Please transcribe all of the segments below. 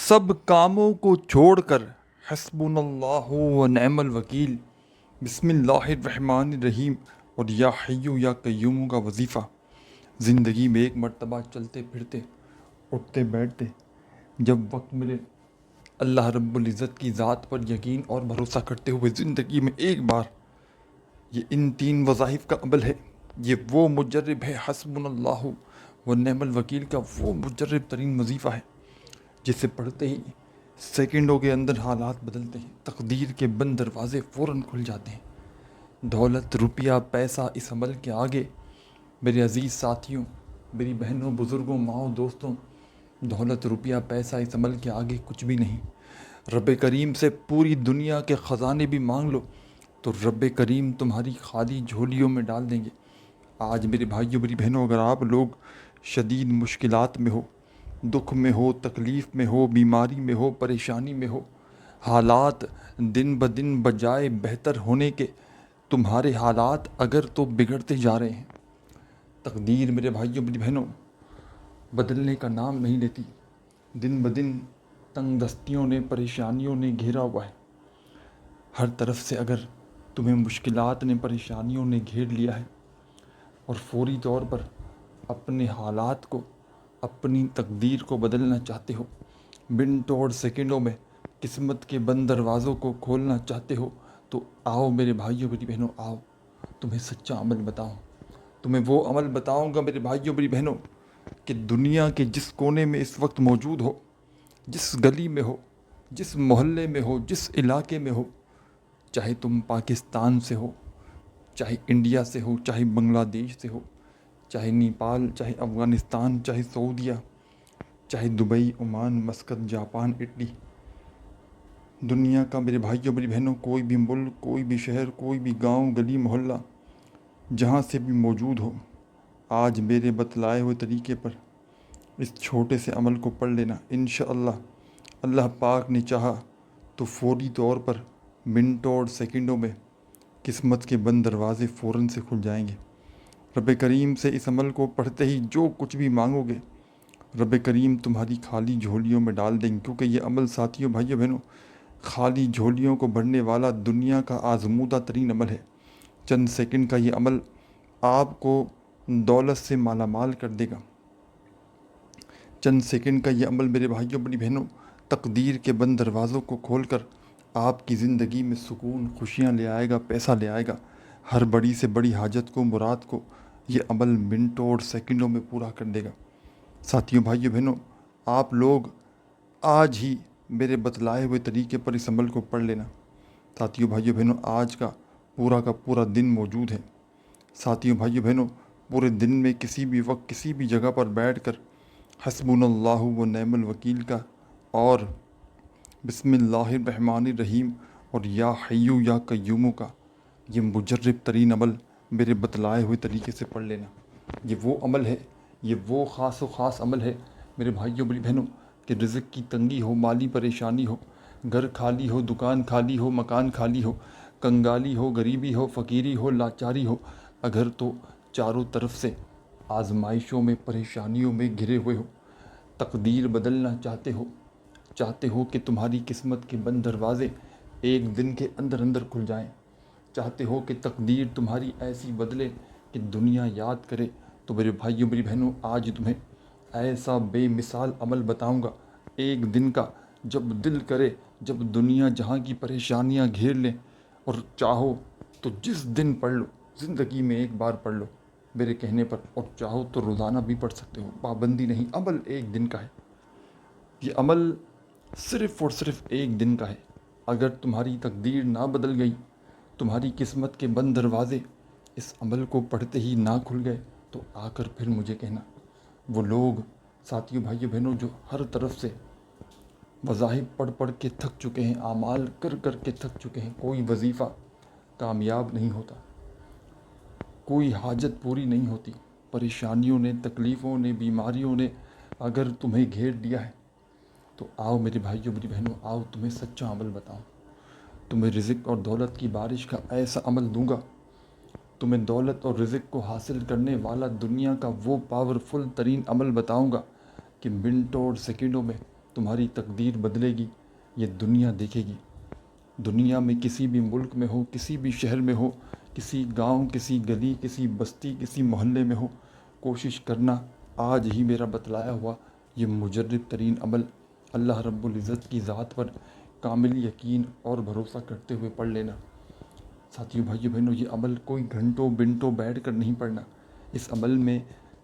سب کاموں کو چھوڑ کر حسبنا اللہ و نعم الوکیل، بسم اللہ الرحمن الرحیم اور یا حیو یا قیوم کا وظیفہ زندگی میں ایک مرتبہ چلتے پھرتے اٹھتے بیٹھتے جب وقت ملے اللہ رب العزت کی ذات پر یقین اور بھروسہ کرتے ہوئے زندگی میں ایک بار یہ ان تین وظائف کا عمل ہے۔ یہ وہ مجرب ہے، حسبنا اللہ و نعم الوکیل کا وہ مجرب ترین وظیفہ ہے جسے پڑھتے ہی سیکنڈوں کے اندر حالات بدلتے ہیں، تقدیر کے بند دروازے فوراً کھل جاتے ہیں۔ دولت، روپیہ، پیسہ اس عمل کے آگے میرے عزیز ساتھیوں، میری بہنوں، بزرگوں، ماؤں، دوستوں، دولت، روپیہ، پیسہ اس عمل کے آگے کچھ بھی نہیں۔ رب کریم سے پوری دنیا کے خزانے بھی مانگ لو تو رب کریم تمہاری خالی جھولیوں میں ڈال دیں گے۔ آج میرے بھائیوں، میری بہنوں، اگر آپ لوگ شدید مشکلات میں ہو، دکھ میں ہو، تکلیف میں ہو، بیماری میں ہو، پریشانی میں ہو، حالات دن بدن بجائے بہتر ہونے کے تمہارے حالات اگر تو بگڑتے جا رہے ہیں، تقدیر میرے بھائیوں، میری بہنوں بدلنے کا نام نہیں لیتی۔ دن بدن تنگ دستیوں نے، پریشانیوں نے گھیرا ہوا ہے۔ ہر طرف سے اگر تمہیں مشکلات نے، پریشانیوں نے گھیر لیا ہے اور فوری طور پر اپنے حالات کو، اپنی تقدیر کو بدلنا چاہتے ہو، منٹوں اور سیکنڈوں میں قسمت کے بند دروازوں کو کھولنا چاہتے ہو، تو آؤ میرے بھائیوں، میری بہنوں، آؤ تمہیں سچا عمل بتاؤں۔ تمہیں وہ عمل بتاؤں گا میرے بھائیوں، میری بہنوں، کہ دنیا کے جس کونے میں اس وقت موجود ہو، جس گلی میں ہو، جس محلے میں ہو، جس علاقے میں ہو، چاہے تم پاکستان سے ہو، چاہے انڈیا سے ہو، چاہے بنگلہ دیش سے ہو، چاہے نیپال، چاہے افغانستان، چاہے سعودیہ، چاہے Dubai, Oman, Muscat, Japan, Italy, دنیا کا میرے بھائیوں، میری بہنوں کوئی بھی ملک، کوئی بھی شہر، کوئی بھی گاؤں، گلی، محلہ، جہاں سے بھی موجود ہو، آج میرے بتلائے ہوئے طریقے پر اس چھوٹے سے عمل کو پڑھ لینا۔ انشاءاللہ اللہ پاک نے چاہا تو فوری طور پر منٹوں اور سیکنڈوں میں قسمت کے بند دروازے فوراً سے کھل جائیں گے۔ رب کریم سے اس عمل کو پڑھتے ہی جو کچھ بھی مانگو گے رب کریم تمہاری خالی جھولیوں میں ڈال دیں گے، کیونکہ یہ عمل ساتھیوں، بھائیوں، بہنوں، خالی جھولیوں کو بھرنے والا دنیا کا آزمودہ ترین عمل ہے۔ چند سیکنڈ کا یہ عمل آپ کو دولت سے مالا مال کر دے گا۔ چند سیکنڈ کا یہ عمل میرے بھائیوں، میری بہنوں، تقدیر کے بند دروازوں کو کھول کر آپ کی زندگی میں سکون، خوشیاں لے آئے گا، پیسہ لے آئے گا۔ ہر بڑی سے بڑی حاجت کو، مراد کو یہ عمل منٹوں اور سیکنڈوں میں پورا کر دے گا۔ ساتھیوں، بھائیوں، بہنوں، آپ لوگ آج ہی میرے بتلائے ہوئے طریقے پر اس عمل کو پڑھ لینا۔ ساتھیوں، بھائیوں، بہنوں، آج کا پورا دن موجود ہے۔ ساتھیوں، بھائیوں، بہنوں، پورے دن میں کسی بھی وقت، کسی بھی جگہ پر بیٹھ کر حسبنا اللہ و نعم الوکیل کا اور بسم اللہ الرحمن الرحیم اور یا حیو یا قیوم کا یہ مجرب ترین عمل میرے بتلائے ہوئے طریقے سے پڑھ لینا۔ یہ وہ عمل ہے، یہ وہ خاص عمل ہے میرے بھائیوں، میری بہنوں، کہ رزق کی تنگی ہو، مالی پریشانی ہو، گھر خالی ہو، دکان خالی ہو، مکان خالی ہو، کنگالی ہو، غریبی ہو، فقیری ہو، لاچاری ہو، اگر تو چاروں طرف سے آزمائشوں میں، پریشانیوں میں گھرے ہوئے ہو، تقدیر بدلنا چاہتے ہو کہ تمہاری قسمت کے بند دروازے ایک دن کے اندر کھل جائیں، چاہتے ہو کہ تقدیر تمہاری ایسی بدلے کہ دنیا یاد کرے، تو میرے بھائیوں، میری بہنوں، آج تمہیں ایسا بے مثال عمل بتاؤں گا، ایک دن کا، جب دل کرے، جب دنیا جہاں کی پریشانیاں گھیر لیں، اور چاہو تو جس دن پڑھ لو، زندگی میں ایک بار پڑھ لو میرے کہنے پر، اور چاہو تو روزانہ بھی پڑھ سکتے ہو، پابندی نہیں، عمل ایک دن کا ہے۔ یہ عمل صرف اور صرف ایک دن کا ہے۔ اگر تمہاری تقدیر نہ بدل گئی، تمہاری قسمت کے بند دروازے اس عمل کو پڑھتے ہی نہ کھل گئے، تو آ کر پھر مجھے کہنا۔ وہ لوگ، ساتھیوں، بھائیوں، بہنوں، جو ہر طرف سے وظائف پڑھ کے تھک چکے ہیں، اعمال کر کے تھک چکے ہیں، کوئی وظیفہ کامیاب نہیں ہوتا، کوئی حاجت پوری نہیں ہوتی، پریشانیوں نے، تکلیفوں نے، بیماریوں نے اگر تمہیں گھیر لیا ہے، تو آؤ میرے بھائیوں، میری بہنوں، آؤ تمہیں سچا عمل بتاؤں۔ تمہیں رزق اور دولت کی بارش کا ایسا عمل دوں گا، تمہیں دولت اور رزق کو حاصل کرنے والا دنیا کا وہ پاورفل ترین عمل بتاؤں گا کہ منٹوں اور سیکنڈوں میں تمہاری تقدیر بدلے گی یہ دنیا دیکھے گی۔ دنیا میں کسی بھی ملک میں ہو، کسی بھی شہر میں ہو، کسی گاؤں، کسی گلی، کسی بستی، کسی محلے میں ہو، کوشش کرنا آج ہی میرا بتلایا ہوا یہ مجرب ترین عمل اللہ رب العزت کی ذات پر کامل یقین اور بھروسہ کرتے ہوئے پڑھ لینا۔ ساتھیوں، بھائیو بہنوں، یہ عمل کوئی گھنٹوں بنٹوں بیٹھ کر نہیں پڑھنا۔ اس عمل میں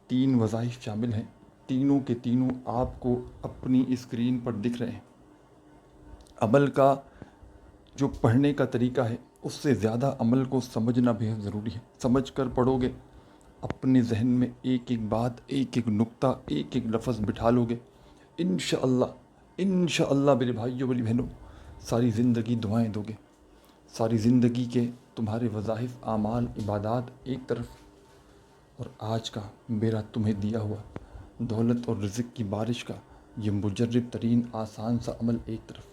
3 وظائف شامل ہیں، تینوں کے تینوں آپ کو اپنی اسکرین پر دکھ رہے ہیں۔ عمل کا جو پڑھنے کا طریقہ ہے اس سے زیادہ عمل کو سمجھنا بہت ضروری ہے۔ سمجھ کر پڑھو گے، اپنے ذہن میں ایک ایک بات، ایک ایک نقطہ، ایک ایک لفظ بٹھا لو گے، انشاءاللہ میرے بھائیوں میری بہنوں، ساری زندگی دعائیں دو گے۔ ساری زندگی کے تمہارے وظائف، اعمال، عبادات ایک طرف، اور آج کا میرا تمہیں دیا ہوا دولت اور رزق کی بارش کا یہ مجرب ترین آسان سا عمل ایک طرف۔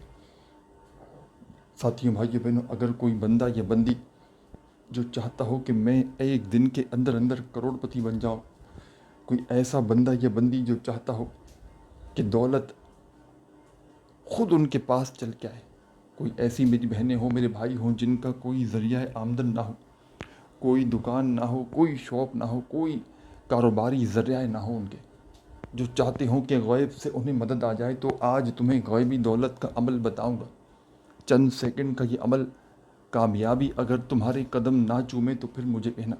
ساتھیوں، بھائیوں بہنوں، اگر کوئی بندہ یا بندی جو چاہتا ہو کہ میں ایک دن کے اندر اندر کروڑ پتی بن جاؤں، کوئی ایسا بندہ یا بندی جو چاہتا ہو کہ دولت خود ان کے پاس چل کے آئے، کوئی ایسی میری بہنیں ہوں، میرے بھائی ہوں جن کا کوئی ذریعہ آمدن نہ ہو، کوئی دکان نہ ہو، کوئی شاپ نہ ہو، کوئی کاروباری ذریعہ نہ ہو، ان کے جو چاہتے ہوں کہ غیب سے انہیں مدد آ جائے، تو آج تمہیں غیبی دولت کا عمل بتاؤں گا۔ چند سیکنڈ کا یہ عمل، کامیابی اگر تمہارے قدم نہ چومے تو پھر مجھے کہنا۔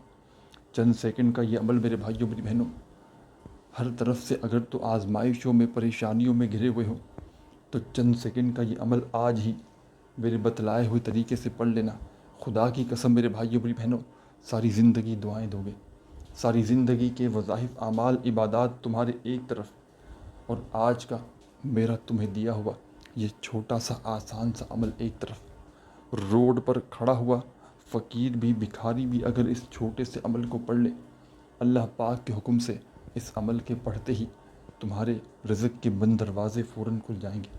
چند سیکنڈ کا یہ عمل میرے بھائیوں میری بہنوں، ہر طرف سے اگر تو آزمائشوں میں، پریشانیوں میں گھرے ہوئے ہو تو چند سیکنڈ کا یہ عمل آج ہی میرے بتلائے ہوئے طریقے سے پڑھ لینا۔ خدا کی قسم میرے بھائیوں میری بہنوں، ساری زندگی دعائیں دو گے، ساری زندگی کے وظائف، اعمال، عبادات تمہارے ایک طرف، اور آج کا میرا تمہیں دیا ہوا یہ چھوٹا سا آسان سا عمل ایک طرف۔ روڈ پر کھڑا ہوا فقیر بھی، بھکاری بھی اگر اس چھوٹے سے عمل کو پڑھ لے، اللہ پاک کے حکم سے اس عمل کے پڑھتے ہی تمہارے رزق کے بند دروازے فوراً کھل جائیں گے۔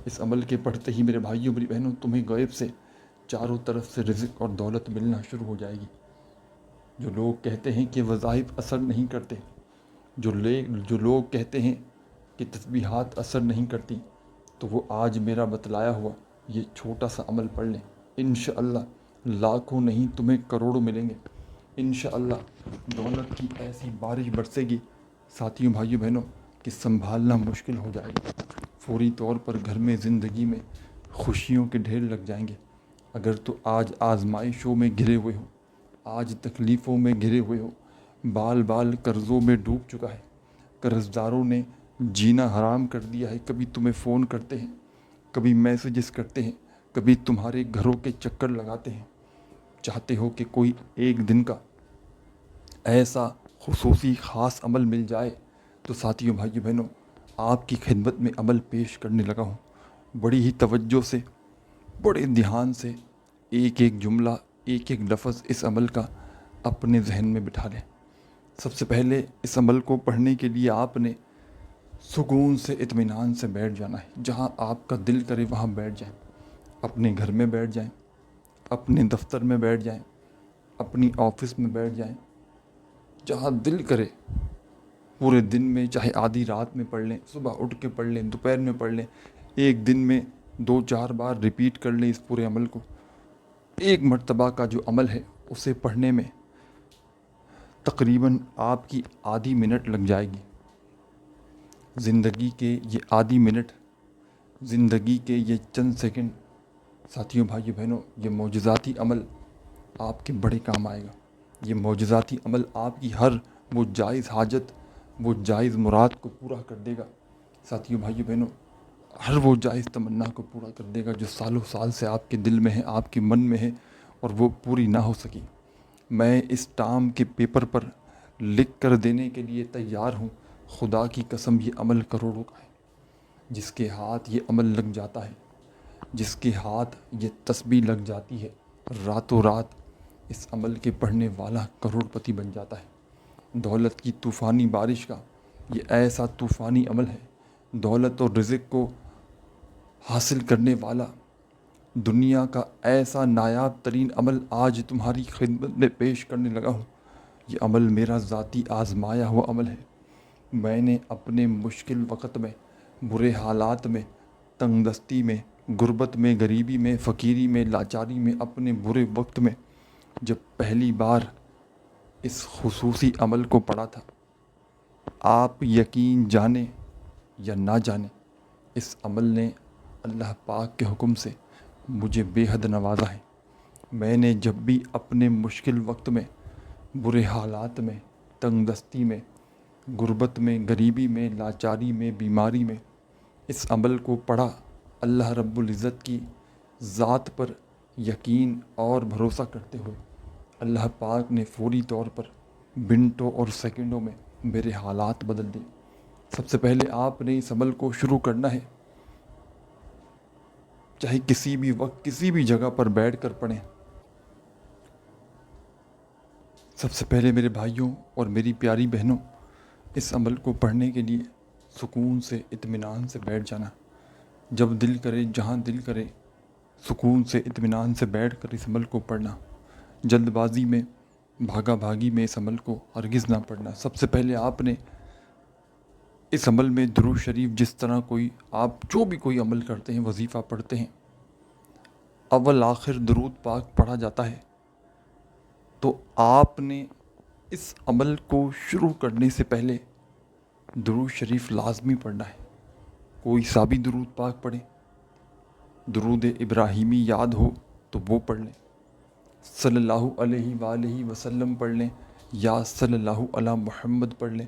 اس عمل کے پڑھتے ہی میرے بھائیوں میری بہنوں، تمہیں غیب سے چاروں طرف سے رزق اور دولت ملنا شروع ہو جائے گی۔ جو لوگ کہتے ہیں کہ وظائف اثر نہیں کرتے، جو لوگ کہتے ہیں کہ تسبیحات اثر نہیں کرتی، تو وہ آج میرا بتلایا ہوا یہ چھوٹا سا عمل پڑھ لیں، انشاءاللہ لاکھوں نہیں تمہیں کروڑوں ملیں گے۔ انشاءاللہ دولت کی ایسی بارش برسے گی ساتھیوں، بھائیوں بہنوں، کہ سنبھالنا مشکل ہو جائے گا۔ فوری طور پر گھر میں، زندگی میں خوشیوں کے ڈھیر لگ جائیں گے۔ اگر تو آج آزمائشوں میں گھرے ہوئے ہو، آج تکلیفوں میں گھرے ہوئے ہو، بال بال قرضوں میں ڈوب چکا ہے، قرض داروں نے جینا حرام کر دیا ہے، کبھی تمہیں فون کرتے ہیں، کبھی میسیجز کرتے ہیں، کبھی تمہارے گھروں کے چکر لگاتے ہیں، چاہتے ہو کہ کوئی ایک دن کا ایسا خصوصی خاص عمل مل جائے، تو ساتھیوں، بھائیوں بہنوں، آپ کی خدمت میں عمل پیش کرنے لگا ہوں۔ بڑی ہی توجہ سے، بڑے دھیان سے ایک ایک جملہ، ایک ایک لفظ اس عمل کا اپنے ذہن میں بٹھا لیں۔ سب سے پہلے اس عمل کو پڑھنے کے لیے آپ نے سکون سے، اطمینان سے بیٹھ جانا ہے۔ جہاں آپ کا دل کرے وہاں بیٹھ جائیں، اپنے گھر میں بیٹھ جائیں، اپنے دفتر میں بیٹھ جائیں، اپنی آفس میں بیٹھ جائیں، جہاں دل کرے پورے دن میں، چاہے آدھی رات میں پڑھ لیں، صبح اٹھ کے پڑھ لیں، دوپہر میں پڑھ لیں، ایک دن میں 2-4 بار ریپیٹ کر لیں اس پورے عمل کو۔ ایک مرتبہ کا جو عمل ہے اسے پڑھنے میں تقریباً آپ کی آدھی منٹ لگ جائے گی۔ زندگی کے یہ آدھی منٹ، زندگی کے یہ چند سیکنڈ، ساتھیوں، بھائیوں بہنوں، یہ معجزاتی عمل آپ کے بڑے کام آئے گا۔ یہ معجزاتی عمل آپ کی ہر وہ جائز حاجت، وہ جائز مراد کو پورا کر دے گا۔ ساتھیوں، بھائیوں بہنوں، ہر وہ جائز تمنا کو پورا کر دے گا جو سالوں سال سے آپ کے دل میں ہے، آپ کے من میں ہے، اور وہ پوری نہ ہو سکی۔ میں اس ٹام کے پیپر پر لکھ کر دینے کے لیے تیار ہوں، خدا کی قسم یہ عمل کروڑوں کا ہے۔ جس کے ہاتھ یہ عمل لگ جاتا ہے، جس کے ہاتھ یہ تسبیح لگ جاتی ہے، راتوں رات اس عمل کے پڑھنے والا کروڑ پتی بن جاتا ہے۔ دولت کی طوفانی بارش کا یہ ایسا طوفانی عمل ہے، دولت اور رزق کو حاصل کرنے والا دنیا کا ایسا نایاب ترین عمل آج تمہاری خدمت میں پیش کرنے لگا ہوں۔ یہ عمل میرا ذاتی آزمایا ہوا عمل ہے۔ میں نے اپنے مشکل وقت میں برے حالات میں، تنگ دستی میں، غربت میں، غریبی میں، فقیری میں، لاچاری میں، اپنے برے وقت میں جب پہلی بار اس خصوصی عمل کو پڑھا تھا، آپ یقین جانیں یا نہ جانیں، اس عمل نے اللہ پاک کے حکم سے مجھے بے حد نوازا ہے۔ میں نے جب بھی اپنے مشکل وقت میں، برے حالات میں، تنگ دستی میں، غربت میں، غریبی میں، لاچاری میں، بیماری میں اس عمل کو پڑھا، اللہ رب العزت کی ذات پر یقین اور بھروسہ کرتے ہوئے اللہ پاک نے فوری طور پر منٹوں اور سیکنڈوں میں میرے حالات بدل دیے۔ سب سے پہلے آپ نے اس عمل کو شروع کرنا ہے، چاہے کسی بھی وقت کسی بھی جگہ پر بیٹھ کر پڑھیں۔ سب سے پہلے میرے بھائیوں اور میری پیاری بہنوں، اس عمل کو پڑھنے کے لیے سکون سے، اطمینان سے بیٹھ جانا۔ جب دل کرے، جہاں دل کرے، سکون سے، اطمینان سے بیٹھ کر اس عمل کو پڑھنا۔ جلد بازی میں، بھاگا بھاگی میں اس عمل کو ہرگز نہ پڑھنا۔ سب سے پہلے آپ نے اس عمل میں درود شریف، جس طرح آپ جو بھی کوئی عمل کرتے ہیں، وظیفہ پڑھتے ہیں، اول آخر درود پاک پڑھا جاتا ہے، تو آپ نے اس عمل کو شروع کرنے سے پہلے درود شریف لازمی پڑھنا ہے۔ کوئی سا بھی درود پاک پڑھیں، درود ابراہیمی یاد ہو تو وہ پڑھ لیں، صلی اللہ علیہ وآلہ وسلم پڑھ لیں، یا صلی اللہ علی محمد پڑھ لیں،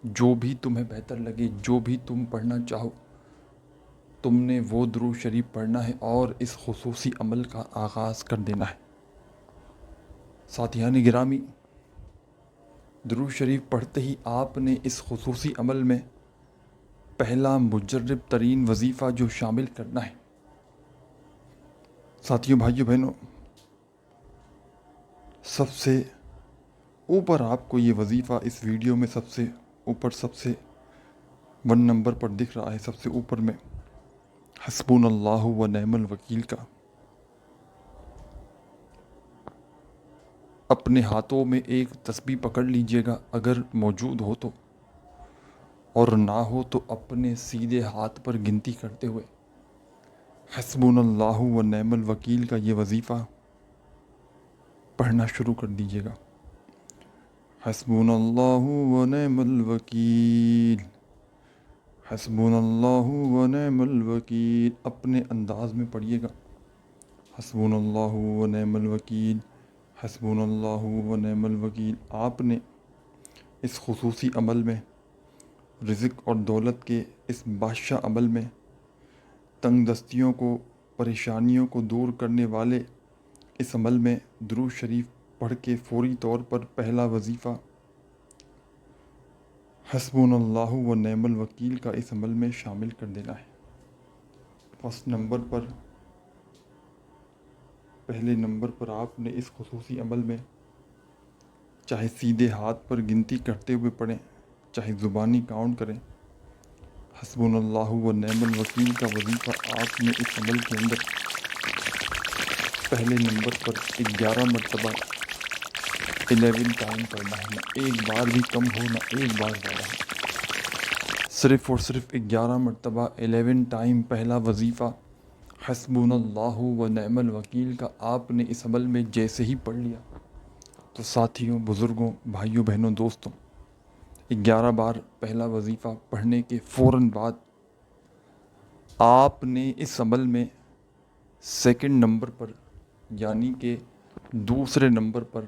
جو بھی تمہیں بہتر لگے، جو بھی تم پڑھنا چاہو، تم نے وہ درود شریف پڑھنا ہے اور اس خصوصی عمل کا آغاز کر دینا ہے۔ ساتھیان گرامی، درود شریف پڑھتے ہی آپ نے اس خصوصی عمل میں پہلا مجرب ترین وظیفہ جو شامل کرنا ہے۔ ساتھیوں، بھائیوں، بہنوں، سب سے اوپر آپ کو یہ وظیفہ اس ویڈیو میں سب سے اوپر، سب سے 1 نمبر پر دکھ رہا ہے، سب سے اوپر میں حسبنا اللہ و نعم الوکیل کا۔ اپنے ہاتھوں میں ایک تسبیح پکڑ لیجئے گا اگر موجود ہو تو، اور نہ ہو تو اپنے سیدھے ہاتھ پر گنتی کرتے ہوئے حسبنا اللہ و نعم الوکیل کا یہ وظیفہ پڑھنا شروع کر دیجئے گا۔ حسبنا اللہ و نعم الوکیل، حسبنا اللہ و نعم الوکیل، اپنے انداز میں پڑھیے گا، حسبنا اللہ و نعم الوکیل، حسبنا اللہ و نعم الوکیل۔ آپ نے اس خصوصی عمل میں، رزق اور دولت کے اس بادشاہ عمل میں، تنگ دستیوں کو، پریشانیوں کو دور کرنے والے اس عمل میں درود شریف پڑھ کے فوری طور پر پہلا وظیفہ حسبنا اللہ و نعم الوکیل کا اس عمل میں شامل کر دینا ہے۔ فرسٹ نمبر پر، پہلے نمبر پر آپ نے اس خصوصی عمل میں چاہے سیدھے ہاتھ پر گنتی کرتے ہوئے پڑھیں، چاہے زبانی کاؤنٹ کریں، حسبنا اللہ و نعم الوکیل کا وظیفہ آپ نے اس عمل کے اندر پہلے نمبر پر 11 مرتبہ 11 ٹائم پڑھنا ہے، نہ ایک بار بھی کم ہو، نہ ایک بار زیادہ ہو، صرف اور صرف 11 مرتبہ 11 ٹائم پہلا وظیفہ حسبنا اللہ و نعم الوکیل کا آپ نے اس عمل میں جیسے ہی پڑھ لیا، تو ساتھیوں، بزرگوں، بھائیوں، بہنوں، دوستوں، 11 بار پہلا وظیفہ پڑھنے کے فوراً بعد آپ نے اس عمل میں سیکنڈ نمبر پر، یعنی کہ دوسرے نمبر پر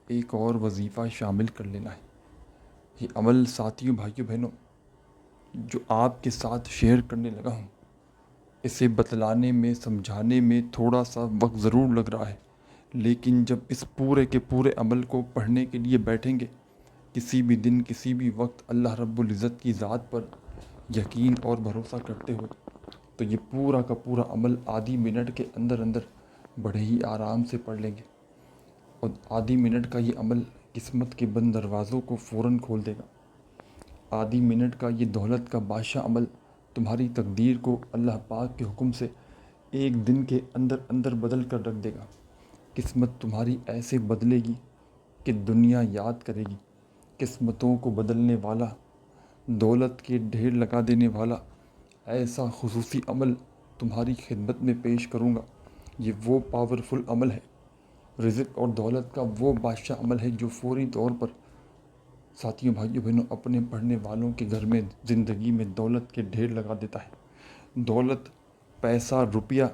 ایک اور وظیفہ شامل کر لینا ہے۔ یہ عمل ساتھیوں، بھائیوں، بہنوں، جو آپ کے ساتھ شیئر کرنے لگا ہوں، اسے بتلانے میں، سمجھانے میں تھوڑا سا وقت ضرور لگ رہا ہے، لیکن جب اس پورے کے پورے عمل کو پڑھنے کے لیے بیٹھیں گے، کسی بھی دن، کسی بھی وقت، اللہ رب العزت کی ذات پر یقین اور بھروسہ کرتے ہوئے، تو یہ پورا کا پورا عمل آدھی منٹ کے اندر اندر بڑے ہی آرام سے پڑھ لیں گے، اور آدھی منٹ کا یہ عمل قسمت کے بند دروازوں کو فوراً کھول دے گا۔ آدھی منٹ کا یہ دولت کا بادشاہ عمل تمہاری تقدیر کو اللہ پاک کے حکم سے ایک دن کے اندر اندر بدل کر رکھ دے گا۔ قسمت تمہاری ایسے بدلے گی کہ دنیا یاد کرے گی۔ قسمتوں کو بدلنے والا، دولت کے ڈھیر لگا دینے والا ایسا خصوصی عمل تمہاری خدمت میں پیش کروں گا۔ یہ وہ پاورفل عمل ہے، رزق اور دولت کا وہ بادشاہ عمل ہے جو فوری طور پر ساتھیوں بھائیوں بہنوں اپنے پڑھنے والوں کے گھر میں زندگی میں دولت کے ڈھیر لگا دیتا ہے۔ دولت، پیسہ، روپیہ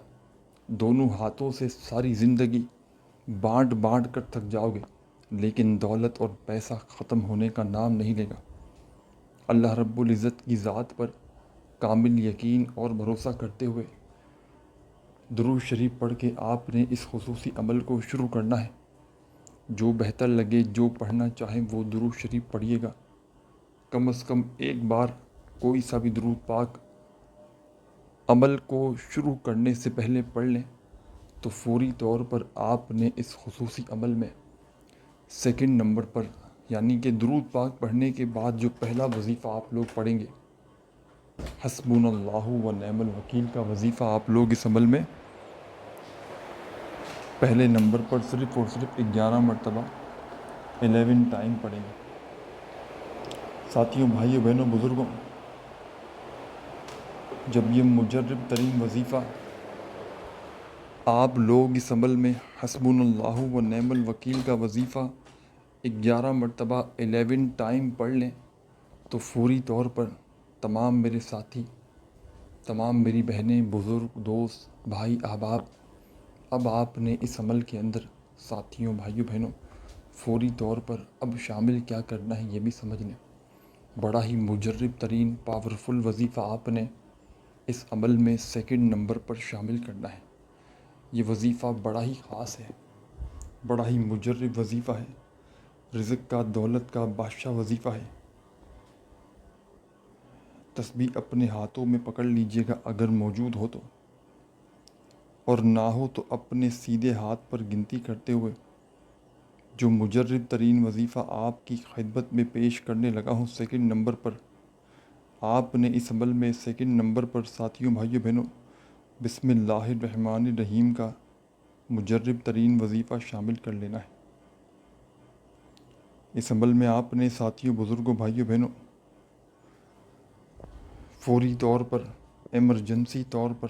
دونوں ہاتھوں سے ساری زندگی بانٹ بانٹ کر تھک جاؤ گے، لیکن دولت اور پیسہ ختم ہونے کا نام نہیں لے گا۔ اللہ رب العزت کی ذات پر کامل یقین اور بھروسہ کرتے ہوئے درود شریف پڑھ کے آپ نے اس خصوصی عمل کو شروع کرنا ہے۔ جو بہتر لگے، جو پڑھنا چاہیں وہ درود شریف پڑھیے گا۔ کم از کم ایک بار کوئی سا بھی درود پاک عمل کو شروع کرنے سے پہلے پڑھ لیں تو فوری طور پر آپ نے اس خصوصی عمل میں سیکنڈ نمبر پر، یعنی کہ درود پاک پڑھنے کے بعد جو پہلا وظیفہ آپ لوگ پڑھیں گے، حسبنا اللہ و نعم الوکیل کا وظیفہ، آپ لوگ اس عمل میں پہلے نمبر پر صرف اور صرف 11 مرتبہ 11 ٹائم پڑھیں گے۔ ساتھیوں، بھائیوں، بہنوں، بزرگوں، جب یہ مجرب ترین وظیفہ آپ لوگ اس عمل میں حسبنا اللہ و نعم الوکیل کا وظیفہ 11 مرتبہ 11 ٹائم پڑھ لیں تو فوری طور پر تمام میرے ساتھی، تمام میری بہنیں، بزرگ، دوست، بھائی، احباب، اب آپ نے اس عمل کے اندر ساتھیوں، بھائیوں، بہنوں فوری طور پر اب شامل کیا کرنا ہے یہ بھی سمجھ لیں۔ بڑا ہی مجرب ترین پاورفل وظیفہ آپ نے اس عمل میں سیکنڈ نمبر پر شامل کرنا ہے۔ یہ وظیفہ بڑا ہی خاص ہے، بڑا ہی مجرب وظیفہ ہے، رزق کا، دولت کا بادشاہ وظیفہ ہے۔ تسبیح اپنے ہاتھوں میں پکڑ لیجئے گا اگر موجود ہو تو، اور نہ ہو تو اپنے سیدھے ہاتھ پر گنتی کرتے ہوئے جو مجرب ترین وظیفہ آپ کی خدمت میں پیش کرنے لگا ہوں سیکنڈ نمبر پر، آپ نے اس عمل میں سیکنڈ نمبر پر ساتھیوں، بھائیوں، بہنوں بسم اللہ الرحمن الرحیم کا مجرب ترین وظیفہ شامل کر لینا ہے۔ اس عمل میں آپ نے ساتھیوں، بزرگوں، بھائیوں، بہنوں فوری طور پر، ایمرجنسی طور پر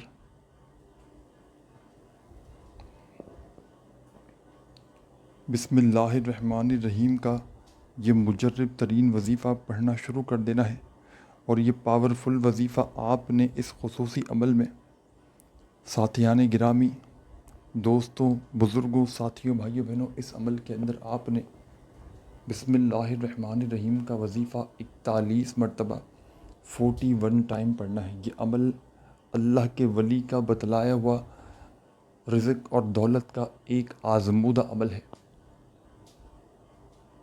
بسم اللہ الرحمن الرحیم کا یہ مجرب ترین وظیفہ پڑھنا شروع کر دینا ہے، اور یہ پاورفل وظیفہ آپ نے اس خصوصی عمل میں ساتھیان گرامی، دوستوں، بزرگوں، ساتھیوں، بھائیوں، بہنوں اس عمل کے اندر آپ نے بسم اللہ الرحمن الرحیم کا وظیفہ 41 مرتبہ 41 ٹائم پڑھنا ہے۔ یہ عمل اللہ کے ولی کا بتلایا ہوا رزق اور دولت کا ایک آزمودہ عمل ہے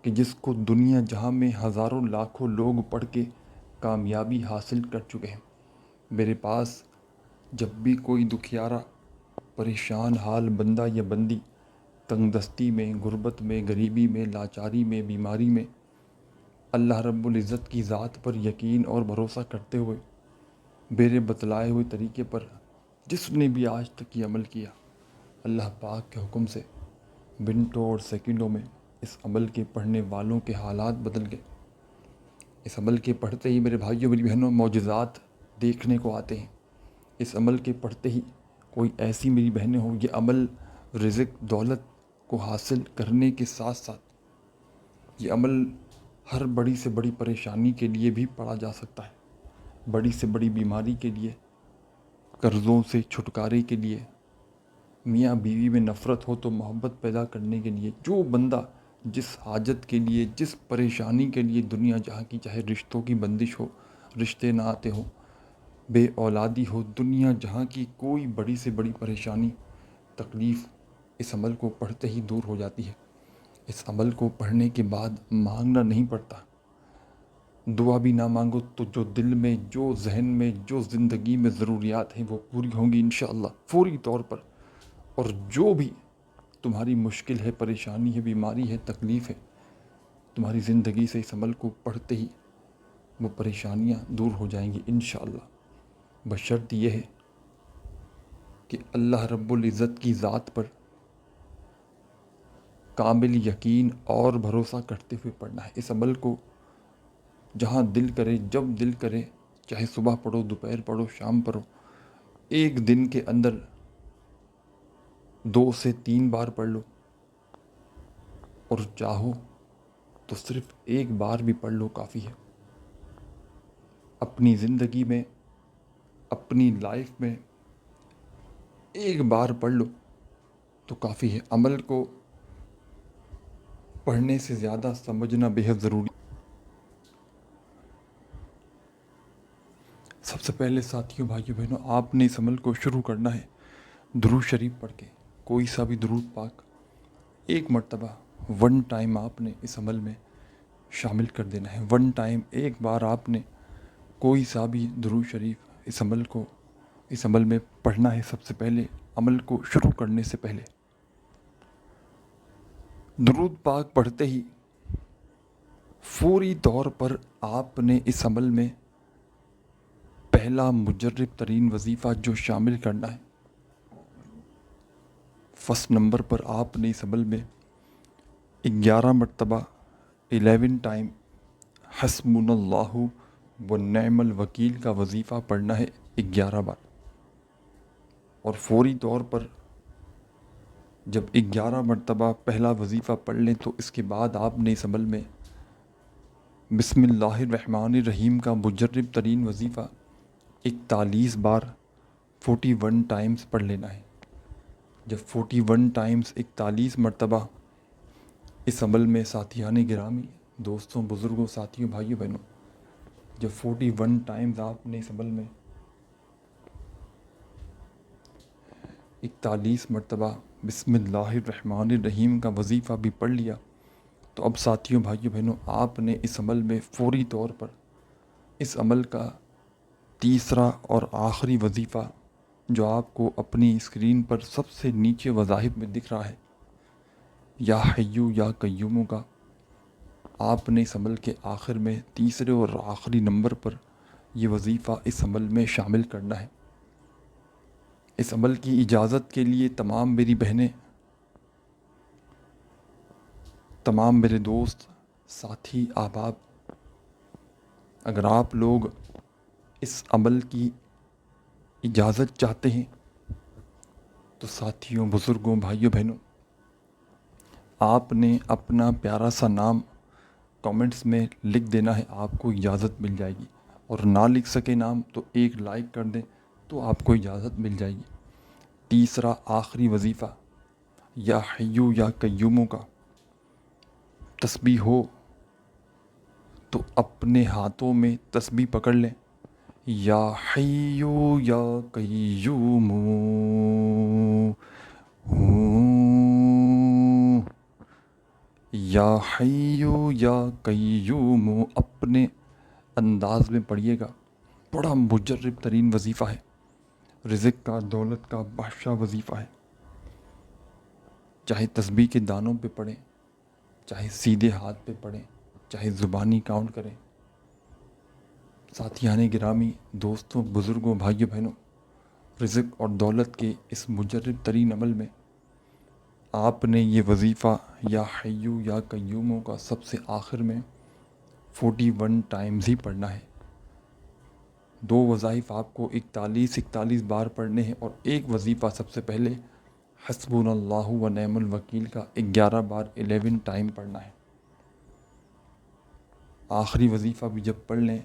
کہ جس کو دنیا جہاں میں ہزاروں لاکھوں لوگ پڑھ کے کامیابی حاصل کر چکے ہیں۔ میرے پاس جب بھی کوئی دکھیارا، پریشان حال بندہ یا بندی تنگ دستی میں، غربت میں، غریبی میں، لاچاری میں، بیماری میں اللہ رب العزت کی ذات پر یقین اور بھروسہ کرتے ہوئے میرے بتلائے ہوئے طریقے پر جس نے بھی آج تک یہ عمل کیا، اللہ پاک کے حکم سے منٹوں اور سیکنڈوں میں اس عمل کے پڑھنے والوں کے حالات بدل گئے۔ اس عمل کے پڑھتے ہی میرے بھائیوں، میری بہنوں معجزات دیکھنے کو آتے ہیں۔ اس عمل کے پڑھتے ہی کوئی ایسی میری بہنیں ہوں، یہ عمل رزق، دولت کو حاصل کرنے کے ساتھ ساتھ یہ عمل ہر بڑی سے بڑی پریشانی کے لیے بھی پڑھا جا سکتا ہے، بڑی سے بڑی بیماری کے لیے، قرضوں سے چھٹکارے کے لیے، میاں بیوی میں نفرت ہو تو محبت پیدا کرنے کے لیے، جو بندہ جس حاجت کے لیے، جس پریشانی کے لیے دنیا جہاں کی، چاہے رشتوں کی بندش ہو، رشتے نہ آتے ہو، بے اولادی ہو، دنیا جہاں کی کوئی بڑی سے بڑی پریشانی، تکلیف اس عمل کو پڑھتے ہی دور ہو جاتی ہے۔ اس عمل کو پڑھنے کے بعد مانگنا نہیں پڑتا، دعا بھی نہ مانگو تو جو دل میں، جو ذہن میں، جو زندگی میں ضروریات ہیں وہ پوری ہوں گی انشاءاللہ فوری طور پر۔ اور جو بھی تمہاری مشکل ہے، پریشانی ہے، بیماری ہے، تکلیف ہے، تمہاری زندگی سے اس عمل کو پڑھتے ہی وہ پریشانیاں دور ہو جائیں گی انشاءاللہ، بشرط یہ ہے کہ اللہ رب العزت کی ذات پر کامل یقین اور بھروسہ کرتے ہوئے پڑھنا ہے۔ اس عمل کو جہاں دل کرے، جب دل کرے، چاہے صبح پڑھو، دوپہر پڑھو، شام پڑھو، ایک دن کے اندر 2 سے 3 بار پڑھ لو، اور چاہو تو صرف ایک بار بھی پڑھ لو کافی ہے۔ اپنی زندگی میں، اپنی لائف میں ایک بار پڑھ لو تو کافی ہے۔ عمل کو پڑھنے سے زیادہ سمجھنا بے حد ضروری۔ سب سے پہلے ساتھیوں، بھائیوں، بہنوں، آپ نے اس عمل کو شروع کرنا ہے درود شریف پڑھ کے، کوئی سا بھی درود پاک ایک مرتبہ 1 ٹائم آپ نے اس عمل میں شامل کر دینا ہے۔ 1 ٹائم، ایک بار آپ نے کوئی سا بھی درود شریف اس عمل میں پڑھنا ہے سب سے پہلے، عمل کو شروع کرنے سے پہلے۔ درود پاک پڑھتے ہی فوری طور پر آپ نے اس عمل میں پہلا مجرب ترین وظیفہ جو شامل کرنا ہے، فرسٹ نمبر پر آپ نے اس عمل میں 11 مرتبہ 11 ٹائم حسبنا اللہ ونعم الوکیل کا وظیفہ پڑھنا ہے 11 بار۔ اور فوری طور پر جب 11 مرتبہ پہلا وظیفہ پڑھ لیں تو اس کے بعد آپ نے اس عمل میں بسم اللہ الرحمن الرحیم کا مجرب ترین وظیفہ 41 بار 41 ٹائمز پڑھ لینا ہے۔ جب 41 ٹائمز 41 مرتبہ اس عمل میں ساتھیان گرامی، دوستوں، بزرگوں، ساتھیوں، بھائیوں، بہنوں، جب 41 ٹائمز آپ نے اس عمل میں 41 مرتبہ بسم اللہ الرحمن الرحیم کا وظیفہ بھی پڑھ لیا تو اب ساتھیوں، بھائیوں، بہنوں، آپ نے اس عمل میں فوری طور پر اس عمل کا تیسرا اور آخری وظیفہ جو آپ کو اپنی اسکرین پر سب سے نیچے وظائف میں دکھ رہا ہے، یا حیو یا قیوم کا، آپ نے اس عمل کے آخر میں تیسرے اور آخری نمبر پر یہ وظیفہ اس عمل میں شامل کرنا ہے۔ اس عمل کی اجازت کے لیے تمام میری بہنیں، تمام میرے دوست، ساتھی، احباب، اگر آپ لوگ اس عمل کی اجازت چاہتے ہیں تو ساتھیوں، بزرگوں، بھائیوں، بہنوں، آپ نے اپنا پیارا سا نام کامنٹس میں لکھ دینا ہے، آپ کو اجازت مل جائے گی۔ اور نہ لکھ سکے نام تو ایک لائک کر دیں تو آپ کو اجازت مل جائے گی۔ تیسرا آخری وظیفہ یا حیو یا قیوم کا تسبیح ہو تو اپنے ہاتھوں میں تسبیح پکڑ لیں، یا حیو یا قیوم یا حیو یا قیوم، اپنے انداز میں پڑھیے گا۔ بڑا مجرب ترین وظیفہ ہے، رزق کا، دولت کا بادشاہ وظیفہ ہے۔ چاہے تسبیح کے دانوں پہ پڑھیں، چاہے سیدھے ہاتھ پہ پڑھیں، چاہے زبانی کاؤنٹ کریں۔ ساتھیان گرامی، دوستوں، بزرگوں، بھائیوں، بہنوں، رزق اور دولت کے اس مجرب ترین عمل میں آپ نے یہ وظیفہ یا حیو یا قیوم کا سب سے آخر میں 41 ٹائمز ہی پڑھنا ہے۔ 2 وظائف آپ کو 41 بار پڑھنے ہیں، اور ایک وظیفہ سب سے پہلے حسبنا اللہ ونعم الوکیل کا 11 بار 11 ٹائم پڑھنا ہے۔ آخری وظیفہ بھی جب پڑھ لیں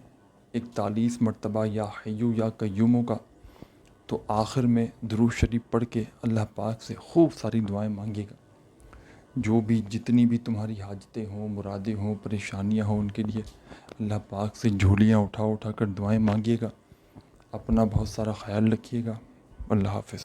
41 مرتبہ یا حیو یا قیوم کا، تو آخر میں درود شریف پڑھ کے اللہ پاک سے خوب ساری دعائیں مانگیے گا۔ جو بھی جتنی بھی تمہاری حاجتیں ہوں، مرادیں ہوں، پریشانیاں ہوں، ان کے لیے اللہ پاک سے جھولیاں اٹھا اٹھا کر دعائیں مانگیے گا۔ اپنا بہت سارا خیال رکھیے گا۔ اللہ حافظ۔